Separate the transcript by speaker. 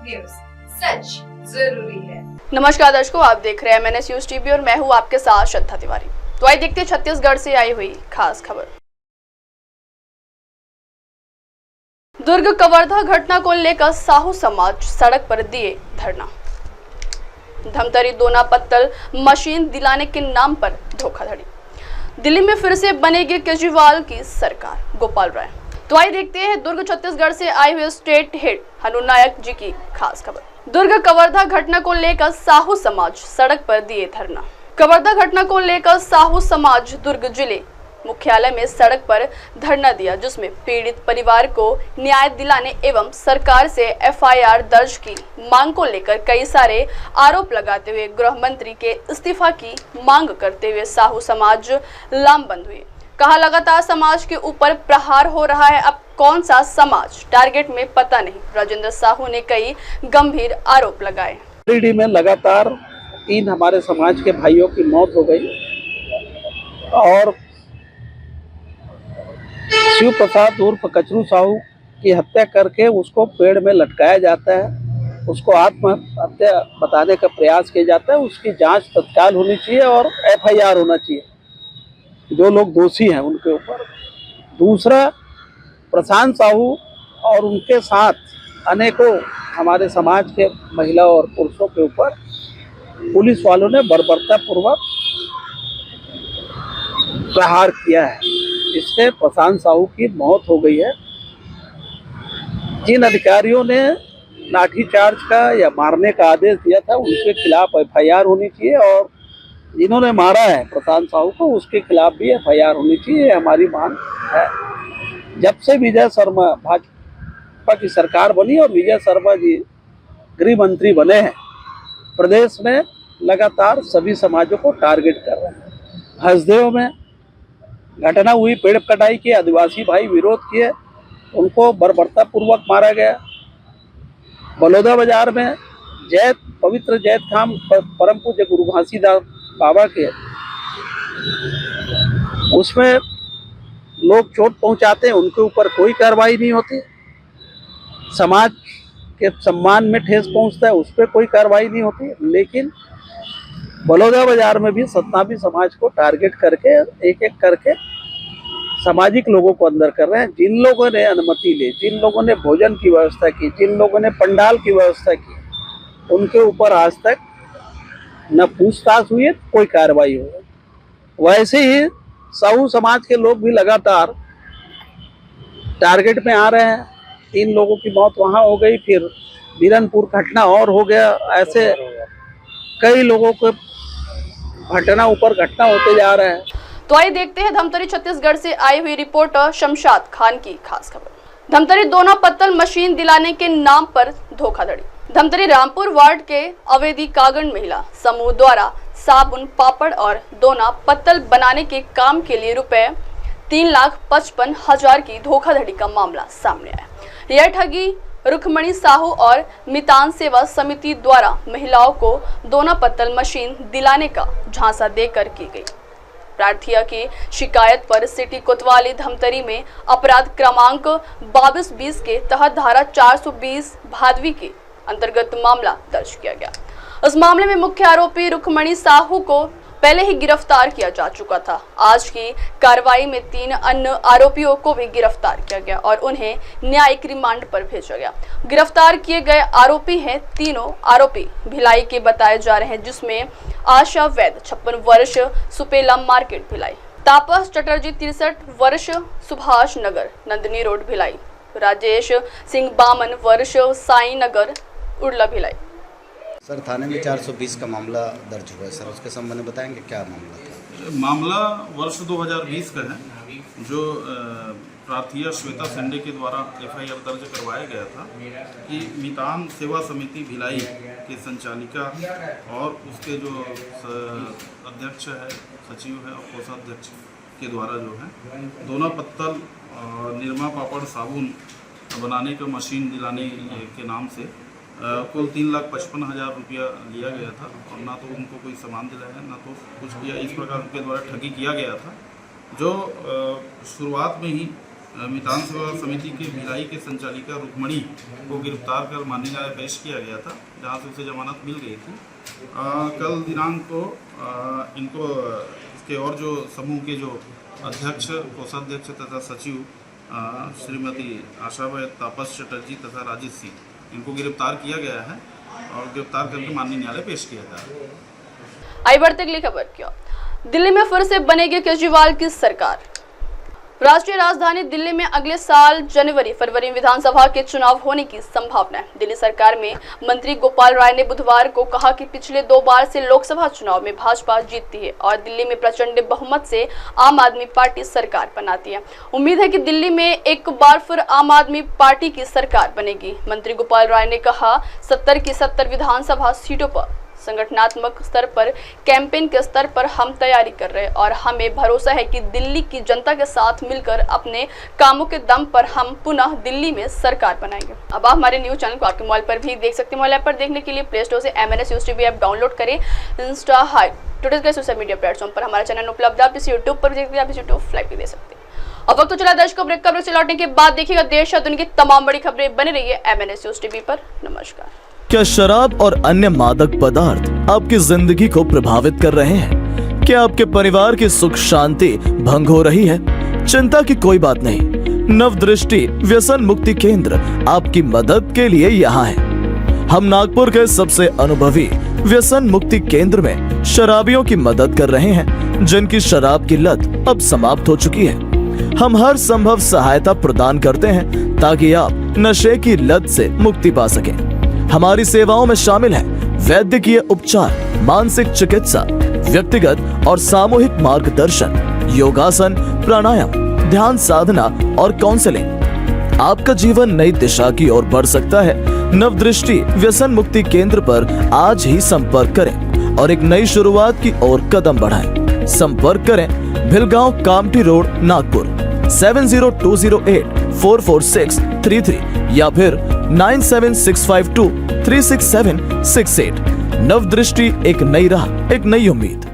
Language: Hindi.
Speaker 1: न्यूज, सच जरूरी है।
Speaker 2: नमस्कार दर्शकों, आप देख रहे हैं MNS न्यूज टीवी और मैं हूं आपके साथ श्रद्धा तिवारी। तो आइए देखते हैं छत्तीसगढ़ से आई हुई खास खबर। दुर्ग कवर्धा घटना को लेकर साहू समाज सड़क पर दिए धरना। धमतरी दोना पत्तल मशीन दिलाने के नाम पर धोखाधड़ी। दिल्ली में फिर से बनेगी केजरीवाल की सरकार, गोपाल राय। तो आइए देखते हैं दुर्ग छत्तीसगढ़ से आई हुई स्टेट हेड हनु नायक जी की खास खबर। दुर्ग कवर्धा घटना को लेकर साहू समाज सड़क पर दिए धरना। कवर्धा घटना को लेकर साहू समाज दुर्ग जिले मुख्यालय में सड़क पर धरना दिया, जिसमें पीड़ित परिवार को न्याय दिलाने एवं सरकार से FIR दर्ज की मांग को लेकर कई सारे आरोप लगाते हुए गृह मंत्री के इस्तीफा की मांग करते हुए साहू समाज लामबंद हुए। कहा, लगातार समाज के ऊपर प्रहार हो रहा है, अब कौन सा समाज टारगेट में पता नहीं। राजेंद्र साहू ने कई गंभीर आरोप लगाए।
Speaker 3: डी में लगातार 3 हमारे समाज के भाइयों की मौत हो गई और शिव प्रसाद उर्फ कचरू साहू की हत्या करके उसको पेड़ में लटकाया जाता है, उसको आत्महत्या बताने का प्रयास किया जाता है। उसकी जांच तत्काल होनी चाहिए और FIR होना चाहिए जो लोग दोषी हैं उनके ऊपर। दूसरा, प्रशांत साहू और उनके साथ अनेकों हमारे समाज के महिला और पुरुषों के ऊपर पुलिस वालों ने बर्बरतापूर्वक प्रहार किया है, इससे प्रशांत साहू की मौत हो गई है। जिन अधिकारियों ने लाठीचार्ज का या मारने का आदेश दिया था उनके खिलाफ FIR होनी चाहिए और जिन्होंने मारा है प्रशांत साहू को उसके खिलाफ भी FIR होनी चाहिए, हमारी मांग है। जब से विजय शर्मा भाजपा की सरकार बनी और विजय शर्मा जी गृह मंत्री बने हैं, प्रदेश में लगातार सभी समाजों को टारगेट कर रहे हैं। हसदेव में घटना हुई, पेड़ कटाई की, आदिवासी भाई विरोध किए, उनको बर्बरतापूर्वक मारा गया। बलौदा बाजार में पवित्र जैत खाम परम पूज्य गुरु घासीदास बाबा के उसमें लोग चोट पहुंचाते हैं, उनके ऊपर कोई कार्रवाई नहीं होती। समाज के सम्मान में ठेस पहुंचता है, उस पर कोई कार्रवाई नहीं होती। लेकिन बलौदा बाजार में भी सत्तावी समाज को टारगेट करके एक एक करके सामाजिक लोगों को अंदर कर रहे हैं। जिन लोगों ने अनुमति ली, जिन लोगों ने भोजन की व्यवस्था की, जिन लोगों ने पंडाल की व्यवस्था की, उनके ऊपर आज तक न पूछताछ हुई है, कोई कार्रवाई हो। वैसे ही साहू समाज के लोग भी लगातार टारगेट में आ रहे हैं। 3 लोगों की मौत वहां हो गई, फिर बीरनपुर घटना और हो गया। ऐसे कई लोगों को घटना ऊपर घटना होते जा रहे हैं।
Speaker 2: तो आइए देखते हैं धमतरी छत्तीसगढ़ से आई हुई रिपोर्टर शमशाद खान की खास खबर। धमतरी दोना पत्तल मशीन दिलाने के नाम पर धोखाधड़ी। धमतरी रामपुर वार्ड के अवेदी कागण महिला समूह द्वारा साबुन, पापड़ और दोना पत्तल बनाने के काम के लिए रुपए 3,55,000 की धोखाधड़ी का मामला सामने आया। यह ठगी रुक्मणी साहू और मितान सेवा समिति द्वारा महिलाओं को दोना पत्तल मशीन दिलाने का झांसा देकर की गई। प्रार्थिया की शिकायत पर सिटी कोतवाली धमतरी में अपराध क्रमांक 2220 के तहत धारा 420 भादवी के अंतर्गत मामला दर्ज किया गया। इस मामले में मुख्य आरोपी रुक्मणी साहू को पहले ही गिरफ्तार किया जा चुका था। आज की कार्रवाई में 3 अन्य आरोपियों को भी गिरफ्तार किया गया और उन्हें न्यायिक रिमांड पर भेजा गया। गिरफ्तार किए गए आरोपी हैं, तीनों आरोपी भिलाई के बताए जा रहे हैं, जिसमें आशा वैद 56 वर्ष, सुपेला मार्केट भिलाई, तापस चटर्जी 63 वर्ष, सुभाष नगर नंदनी रोड भिलाई, राजेश सिंह 52 वर्ष, साई नगर उड़ला भिलाई।
Speaker 4: सर, थाने में 420 का मामला दर्ज हुआ है सर, उसके संबंध में बताएंगे क्या मामला था?
Speaker 5: मामला वर्ष 2020 का है, जो प्रार्थिया श्वेता संडे के द्वारा FIR दर्ज करवाया गया था कि मितान सेवा समिति भिलाई के संचालिका और उसके जो अध्यक्ष है, सचिव है और कोषाध्यक्ष के द्वारा जो है दोना पत्तल निरमा पापड़ साबुन बनाने का मशीन दिलाने के नाम से कुल 3,55,000 रुपया लिया गया था और ना तो उनको कोई सामान दिलाया ना तो कुछ किया। इस प्रकार उनके द्वारा ठगी किया गया था, जो शुरुआत में ही मितान सेवा समिति के भिलाई के संचालिका रुक्मणी को गिरफ्तार कर माननीय न्यायालय पेश किया गया था, जहां से उसे जमानत मिल गई थी। कल दिनांक को इनको इसके और जो समूह के जो अध्यक्ष, कोषाध्यक्ष तथा सचिव श्रीमती आशाबाई तापस चटर्जी तथा राजेश सिंह, इनको गिरफ्तार किया गया है और गिरफ्तार करके माननीय न्यायालय पेश किया गया।
Speaker 2: आइए बढ़ते अगली खबर की ओर। दिल्ली में फिर से बनेगी केजरीवाल की सरकार। राष्ट्रीय राजधानी दिल्ली में अगले साल जनवरी-फरवरी में विधानसभा के चुनाव होने की संभावना है। दिल्ली सरकार में मंत्री गोपाल राय ने बुधवार को कहा कि पिछले 2 बार से लोकसभा चुनाव में भाजपा जीतती है और दिल्ली में प्रचंड बहुमत से आम आदमी पार्टी सरकार बनाती है। उम्मीद है कि दिल्ली में एक बार फिर आम आदमी पार्टी की सरकार बनेगी। मंत्री गोपाल राय ने कहा, 70 की 70 विधानसभा सीटों पर संगठनात्मक स्तर पर, कैंपेन के स्तर पर हम तैयारी कर रहे हैं और हमें भरोसा है कि दिल्ली की जनता के साथ मिलकर अपने कामों के दम पर हम पुनः दिल्ली में सरकार बनाएंगे। अब आप हमारे न्यूज चैनल को आपके मोबाइल पर भी देख सकते हैं। मोबाइल ऐप पर देखने के लिए प्ले स्टोर से MNS News TV app download करें। इंस्टा, हाई ट्विटर के सोशल मीडिया प्लेटफॉर्म पर हमारा चैनल उपलब्ध है। आप इस यूट्यूब पर देखते हैं, आप इस यूट्यूब लाइव भी दे सकते हैं। अब वक्त तो चला दर्शकों ब्रेक का। ब्रेक से लौटने के बाद देखिएगा देश और दुनिया की तमाम बड़ी खबरें। बने रहिए MNS News TV पर। नमस्कार।
Speaker 6: क्या शराब और अन्य मादक पदार्थ आपकी जिंदगी को प्रभावित कर रहे हैं? क्या आपके परिवार की सुख शांति भंग हो रही है? चिंता की कोई बात नहीं। नवदृष्टि व्यसन मुक्ति केंद्र आपकी मदद के लिए यहाँ है। हम नागपुर के सबसे अनुभवी व्यसन मुक्ति केंद्र में शराबियों की मदद कर रहे हैं, जिनकी शराब की लत अब समाप्त हो चुकी है। हम हर संभव सहायता प्रदान करते हैं ताकि आप नशे की लत से मुक्ति पा सकें। हमारी सेवाओं में शामिल है वैद्यकीय उपचार, मानसिक चिकित्सा, व्यक्तिगत और सामूहिक मार्गदर्शन, योगासन, प्राणायाम, ध्यान साधना और काउंसलिंग। आपका जीवन नई दिशा की ओर बढ़ सकता है। नवदृष्टि व्यसन मुक्ति केंद्र पर आज ही संपर्क करें और एक नई शुरुआत की ओर कदम बढ़ाएं। संपर्क करें भिलगांव कामठी रोड, नागपुर 7020844633 या फिर 9765236768। नवदृष्टि, एक नई राह, एक नई उम्मीद।